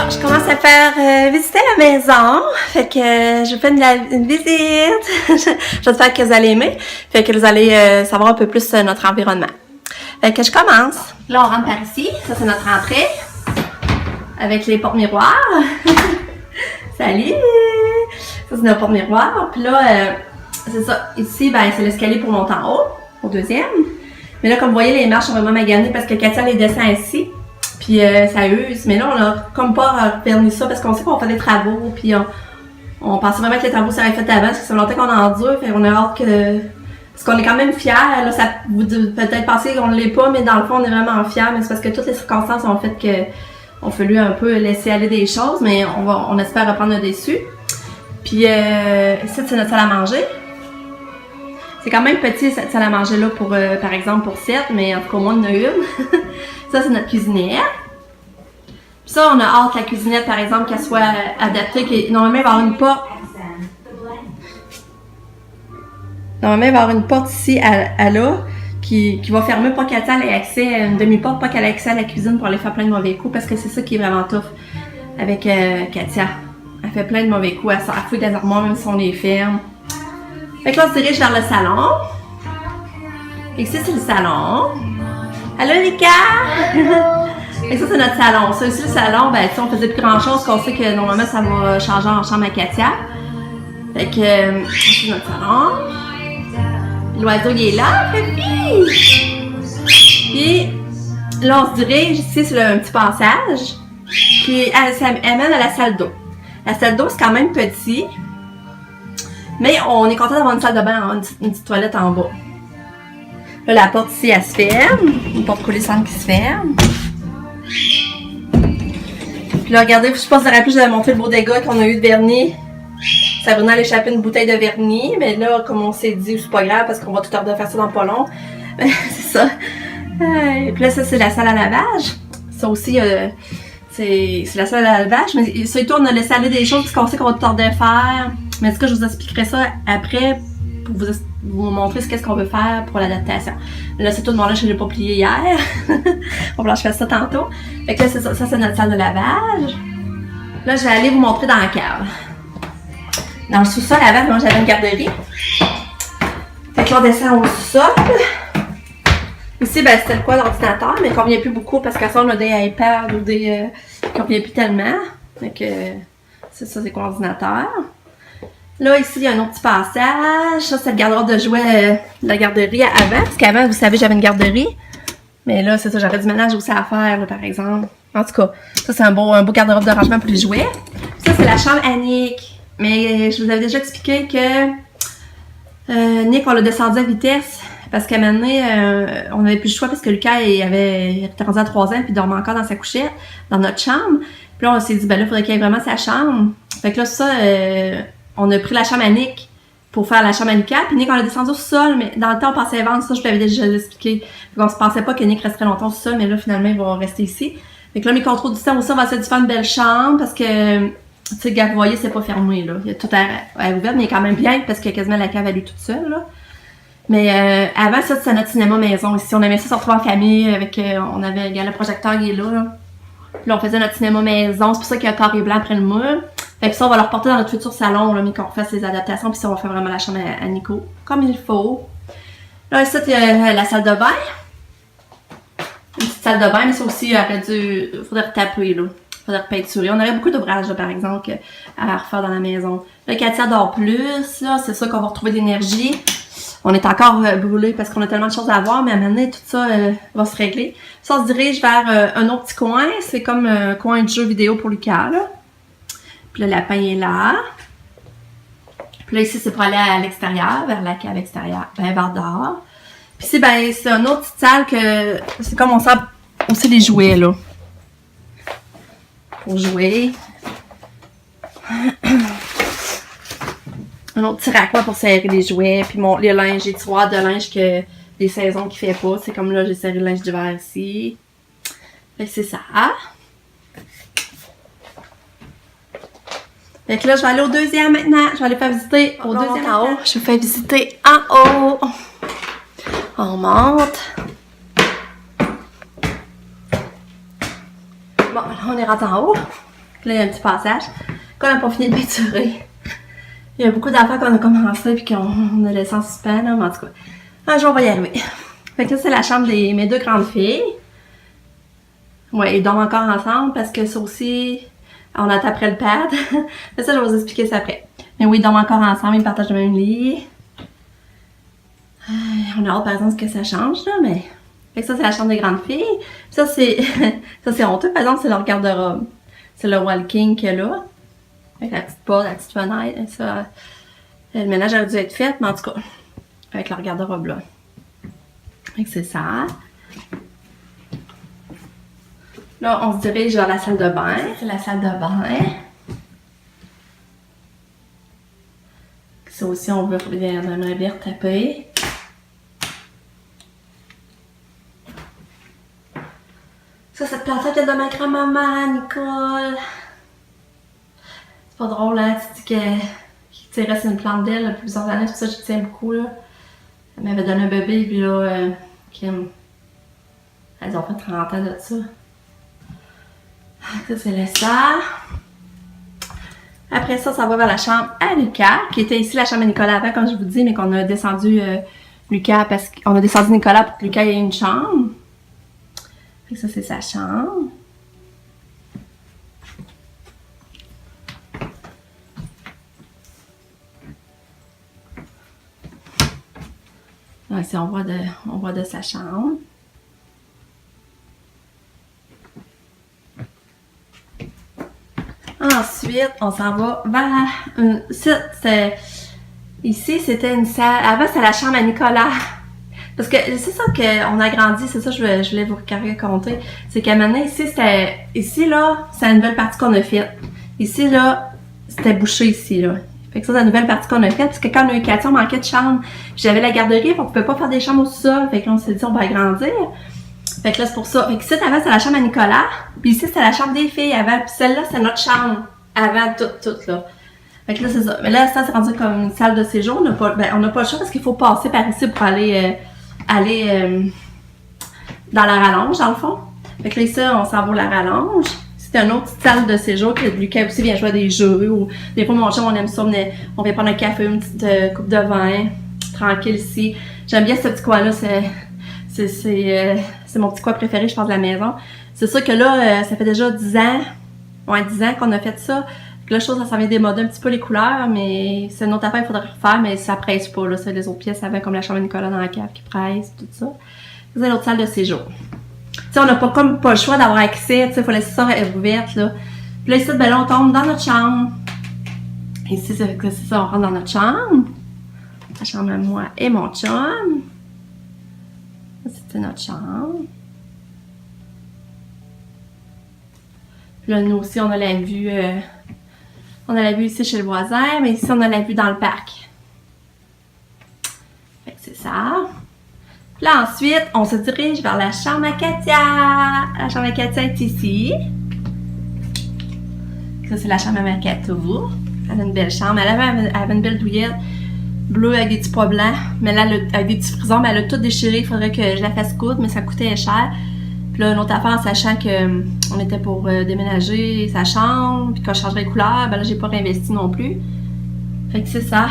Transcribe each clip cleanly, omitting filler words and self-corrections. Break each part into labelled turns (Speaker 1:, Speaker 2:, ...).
Speaker 1: Bon, je commence à faire visiter la maison. Fait que je fais une visite. J'espère que vous allez aimer. Fait que vous allez savoir un peu plus notre environnement. Fait que je commence. Là, on rentre par ici. Ça, c'est notre entrée. Avec les portes miroirs. Salut! Ça, c'est notre porte miroir. Puis là, c'est ça. Ici, ben, c'est l'escalier pour monter en haut, au deuxième. Mais là, comme vous voyez, les marches sont vraiment maganées parce que Katia les descend ici. Puis ça use. Mais là, on a comme pas permis ça parce qu'on sait qu'on fait des travaux. Puis on pensait vraiment que les travaux seraient faits avant parce que ça fait longtemps qu'on endure. Fait qu'on a hâte que. Parce qu'on est quand même fiers. Là, ça, vous peut-être penser qu'on ne l'est pas, mais dans le fond, on est vraiment fiers. Mais c'est parce que toutes les circonstances ont fait que. On fallu un peu laisser aller des choses, mais on espère reprendre le dessus. Puis ici, c'est notre salle à manger. C'est quand même petit cette salle à manger là pour, par exemple, pour 7, mais en tout cas, au moins, on en a une. Ça, c'est notre cuisinière. Puis ça, on a hâte la cuisinette, par exemple, qu'elle soit adaptée. Normalement, il va y avoir une porte. Normalement, il va y avoir une porte ici à là. Qui va fermer pour qu'elle ait accès à une demi-porte, pas qu'elle ait accès à la cuisine pour aller faire plein de mauvais coups, parce que c'est ça qui est vraiment tough avec Katia. Elle fait plein de mauvais coups, elle fouille des armoires même si on les ferme. Fait que là, on se dirige vers le salon. Et ici, c'est le salon. Allô, Lika! Et ça, c'est notre salon. Ça aussi, le salon, ben, tu sais, on faisait plus grand-chose, qu'on sait que normalement, ça va changer en chambre à Katia. Fait que, c'est notre salon. L'oiseau, il est là, Pépi! Puis là, on se dirige, ici, c'est un petit passage qui amène à la salle d'eau. La salle d'eau, c'est quand même petit, mais on est content d'avoir une salle de bain, une petite toilette en bas. Là, la porte ici, elle se ferme. Une porte coulissante qui se ferme. Puis là, regardez, je sais pas si vous vous rappelez, je vous avais montré le beau dégât qu'on a eu de vernis. Sabrina a échappé une bouteille de vernis, mais là, comme on s'est dit, c'est pas grave parce qu'on va tout à l'heure faire ça dans pas long. C'est ça. Et puis là, ça, c'est la salle à lavage. Ça aussi, c'est la salle à lavage. Mais surtout, on a laissé aller des choses parce qu'on sait qu'on va tout tarder à faire. Mais en tout cas, je vous expliquerai ça après pour vous montrer ce qu'est-ce qu'on veut faire pour l'adaptation. Là, c'est tout le monde là, je l'ai pas plié hier. Bon, là, je fais ça tantôt. Fait que là, ça, c'est notre salle de lavage. Là, je vais aller vous montrer dans la cave. Dans le sous-sol, avant, moi, j'avais une garderie. Fait que là, on descend au sous-sol. Ici, ben, c'était le quoi, l'ordinateur, mais il ne convient plus beaucoup parce qu'à ça, on a des iPads ou des... qui ne convient plus tellement. Fait que, c'est ça, c'est quoi l'ordinateur. Là, ici, il y a un autre petit passage. Ça, c'est le garde-robe de jouets de la garderie avant. Parce qu'avant, vous savez, j'avais une garderie. Mais là, c'est ça, j'avais du ménage aussi à faire, là, par exemple. En tout cas, ça, c'est un beau garde-robe de rangement pour les jouets. Ça, c'est la chambre à Nick. Mais je vous avais déjà expliqué que Nick, on l'a descendu à vitesse parce qu'à un moment donné, on n'avait plus le choix parce que Lucas, il était rendu à 3 ans puis il dormait encore dans sa couchette, dans notre chambre. Puis là, on s'est dit, ben là, il faudrait qu'il ait vraiment sa chambre. Fait que là, ça, on a pris la chambre à Nick pour faire la chambre à Lucas. Puis Nick, on l'a descendu au sol, mais dans le temps, on pensait vendre ça, je vous l'avais déjà expliqué. Fait qu'on se pensait pas que Nick resterait longtemps au sol, mais là, finalement, il va rester ici. Fait que là, mes contrôles du temps aussi, on va essayer de faire une belle chambre parce que... Tu sais, vous voyez, c'est pas fermé, là. Il y a tout à ouvert, mais il est quand même bien parce qu'il y a quasiment la cave à lui toute seule, là. Mais avant, ça, c'était notre cinéma maison. Ici, on aimait ça se retrouver en famille avec... on avait... Regarde, le projecteur, il est là. Puis là, on faisait notre cinéma maison. C'est pour ça qu'il y a un carré blanc après le mur. Fait que ça, on va le reporter dans notre futur salon, là, mais qu'on fasse les adaptations. Puis ça, on va faire vraiment la chambre à Nico, comme il faut. Là, ici, il y a la salle de bain. Une petite salle de bain, mais ça aussi, il faudrait retaper, là. Faudrait peinturer. On aurait beaucoup d'ouvrages, par exemple, à refaire dans la maison. Là, Katia dort plus, là, c'est ça qu'on va retrouver de l'énergie. On est encore brûlé parce qu'on a tellement de choses à voir, mais à un moment donné, tout ça va se régler. Ça, on se dirige vers un autre petit coin. C'est comme un coin de jeu vidéo pour Lucas, là. Puis là, le lapin est là. Puis là, ici, c'est pour aller à l'extérieur, vers la cave extérieure, vers dehors. Puis ici, ben, c'est une autre petite salle que... C'est comme on sent aussi les jouets, là. Pour jouer. Un autre petit raccoin pour serrer les jouets. Puis les linges, j'ai tiroirs de linge que des saisons qu'il fait pas. C'est comme là, j'ai serré le linge d'hiver ici. Fait que c'est ça. Fait que là, je vais aller au deuxième maintenant. Je vais aller faire visiter au deuxième en haut. Je vais faire visiter en haut. On monte. Bon, là, on est rentré en haut. Là, il y a un petit passage qu'on n'a pas fini de peinturer. Il y a beaucoup d'affaires qu'on a commencé puis qu'on a laissé en suspens, là, mais en tout cas, un jour on va y arriver. Fait que là, c'est la chambre de mes 2 grandes filles. Ouais, ils dorment encore ensemble parce que ça aussi, on attend après le pad. Mais ça, je vais vous expliquer ça après. Mais oui, ils dorment encore ensemble, ils partagent le même lit. On a hâte, par exemple, que ça change, là, mais... Fait que ça, c'est la chambre des grandes filles. Puis ça, c'est... ça, c'est honteux, par exemple, c'est leur garde-robe. C'est le walking qu'il y a là. Avec la petite porte, la petite fenêtre. Et ça, le ménage aurait dû être fait, mais en tout cas, avec leur garde-robe là. Fait que c'est ça. Là, on se dirige vers la salle de bain. C'est la salle de bain. Ça aussi, on aimerait bien retaper. Ça, cette plante-là vient de ma grand-maman, Nicole. C'est pas drôle, hein? Tu dis qu'il tirait sur une plante d'elle depuis plusieurs années, c'est pour ça que je tiens beaucoup, là. Elle m'avait donné un bébé, puis là, Kim, elles ont fait 30 ans de ça. Ça, c'est le ça. Après ça, ça va vers la chambre à Lucas, qui était ici la chambre à Nicolas avant, comme je vous dis, mais qu'on a descendu Lucas, parce qu'on a descendu Nicolas pour que Lucas ait une chambre. Fait que ça, c'est sa chambre. Ici, on voit de sa chambre. Ensuite, on s'en va vers ici, c'était une salle. Avant, c'était la chambre à Nicolas. Parce que c'est ça qu'on a grandi, c'est ça que je voulais vous raconter. C'est qu'à un moment donné, ici, là, c'est la nouvelle partie qu'on a faite. Ici, là, c'était bouché ici, là. Fait que ça, c'est la nouvelle partie qu'on a faite. Parce que quand on a eu Katia, on manquait de chambre. J'avais la garderie, on pouvait pas faire des chambres au sol. Fait que là, on s'est dit, on va agrandir. Fait que là, c'est pour ça. Fait que ici, avant, c'était la chambre à Nicolas. Puis ici, c'était la chambre des filles avant. Puis celle-là, c'est notre chambre avant tout, là. Fait que là, c'est ça. Mais là, ça, c'est rendu comme une salle de séjour. On n'a pas le choix parce qu'il faut passer par ici pour aller dans la rallonge, dans le fond. Fait que là, ici, on s'en va à la rallonge. C'est une autre petite salle de séjour que Lucas aussi vient jouer à des jeux. Ou des fois, mon chum, on aime ça. On vient prendre un café, une petite coupe de vin. Tranquille ici. J'aime bien ce petit coin-là. C'est mon petit coin préféré, je pense, de la maison. C'est sûr que là, ça fait déjà 10 ans. Ouais, 10 ans qu'on a fait ça. Puis là, je trouve que ça s'en vient démoder un petit peu les couleurs, mais c'est une autre affaire qu'il faudrait refaire, mais ça presse pas, là. C'est les autres pièces avant, comme la chambre de Nicolas dans la cave qui presse, tout ça. C'est l'autre salle de séjour. Tu sais, on n'a pas le choix d'avoir accès, tu sais, il faut laisser ça ouverte, là. Puis là, ici, ben là, on tombe dans notre chambre. Ici, c'est ça, on rentre dans notre chambre. La chambre à moi et mon chum. C'était notre chambre. Puis là, nous aussi, on a la vue... on a la vue ici chez le voisin, mais ici, on a la vue dans le parc. Fait que c'est ça. Puis là, ensuite, on se dirige vers la chambre à Katia. La chambre à Katia est ici. Ça, c'est la chambre à Mercato. Elle a une belle chambre. Elle avait une belle douillette bleue avec des petits pois blancs. Mais là, avec des petits frisons, mais elle a tout déchiré. Il faudrait que je la fasse coudre, mais ça coûtait cher. Puis là, une autre affaire, sachant qu'on était pour déménager sa chambre, puis qu'on changerait de couleur, ben là, j'ai pas réinvesti non plus. Fait que c'est ça.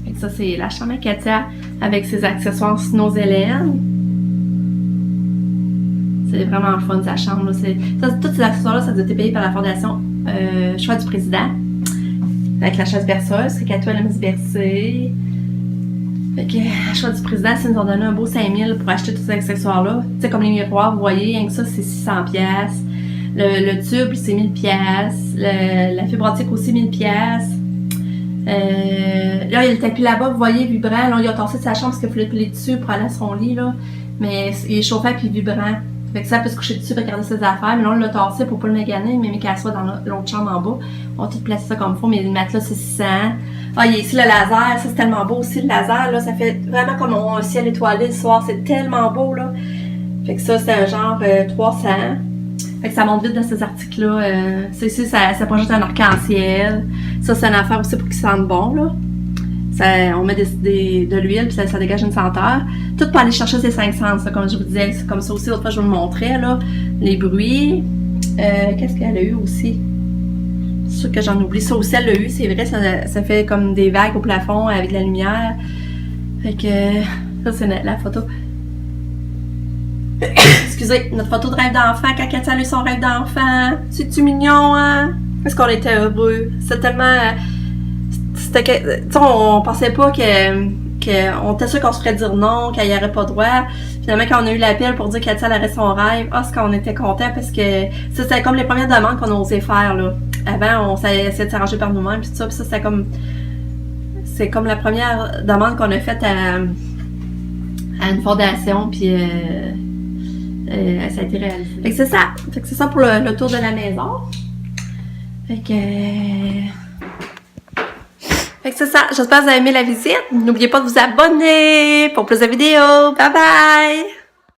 Speaker 1: Fait que ça, c'est la chambre à Katia avec ses accessoires Snows Hélène. C'est vraiment le fun, sa chambre. Là. Tous ces accessoires-là, ça doit être payé par la Fondation Choix du Président. Avec la chaise berceuse, c'est Katia, elle aime se bercer. Fait que, à Choix du Président, ça nous ont donné un beau 5000 pour acheter tous ces accessoires-là. Tu sais, comme les miroirs, vous voyez, rien que ça, c'est 600$. Le tube, c'est 1000$. La fibre optique aussi, 1000$. Là, il y a le tapis là-bas, vous voyez, vibrant. Là, il a tassé de sa chambre parce qu'il fallait plier dessus pour aller à son lit, là. Mais il est chauffant puis vibrant. Fait que ça peut se coucher dessus, regarder ses affaires. Mais là, on l'a tassé pour pas le maganer, mais qu'elle soit dans l'autre chambre en bas. On va tout placer ça comme il faut, mais le matelas, c'est 600. Ah, il y a ici le laser. Ça, c'est tellement beau aussi, le laser, là. Ça fait vraiment comme un ciel étoilé le soir. C'est tellement beau, là. Fait que ça, c'est un genre 300. Fait que ça monte vite dans ces articles-là. C'est ici, ça projette un arc-en-ciel. Ça, c'est une affaire aussi pour qu'ils sentent bon, là. On met de l'huile, puis ça dégage une senteur. Tout pour aller chercher ces 5 sens, comme je vous disais. C'est comme ça aussi, l'autre fois, je vous le montrais, là. Les bruits. Qu'est-ce qu'elle a eu aussi? sûr que j'en oublie. Ça aussi, elle l'a eu, c'est vrai, ça fait comme des vagues au plafond avec de la lumière. Fait que, ça c'est la photo. Excusez, notre photo de rêve d'enfant, quand Katia a eu son rêve d'enfant. C'est-tu mignon, hein? Est-ce qu'on était heureux? C'était tellement... Tu sais, on pensait pas on était sûr qu'on se ferait dire non, qu'elle y aurait pas droit. Finalement, quand on a eu l'appel pour dire que Katia aurait son rêve, c'est qu'on était contents parce que ça, c'était comme les premières demandes qu'on osait faire, là. Avant, on essayait de s'arranger par nous-mêmes, pis tout ça, pis ça, c'était comme... C'est comme la première demande qu'on a faite à une fondation, puis ça a été réalisé. Fait que c'est ça. Fait que c'est ça pour le tour de la maison. Fait que c'est ça. J'espère que vous avez aimé la visite. N'oubliez pas de vous abonner pour plus de vidéos. Bye bye!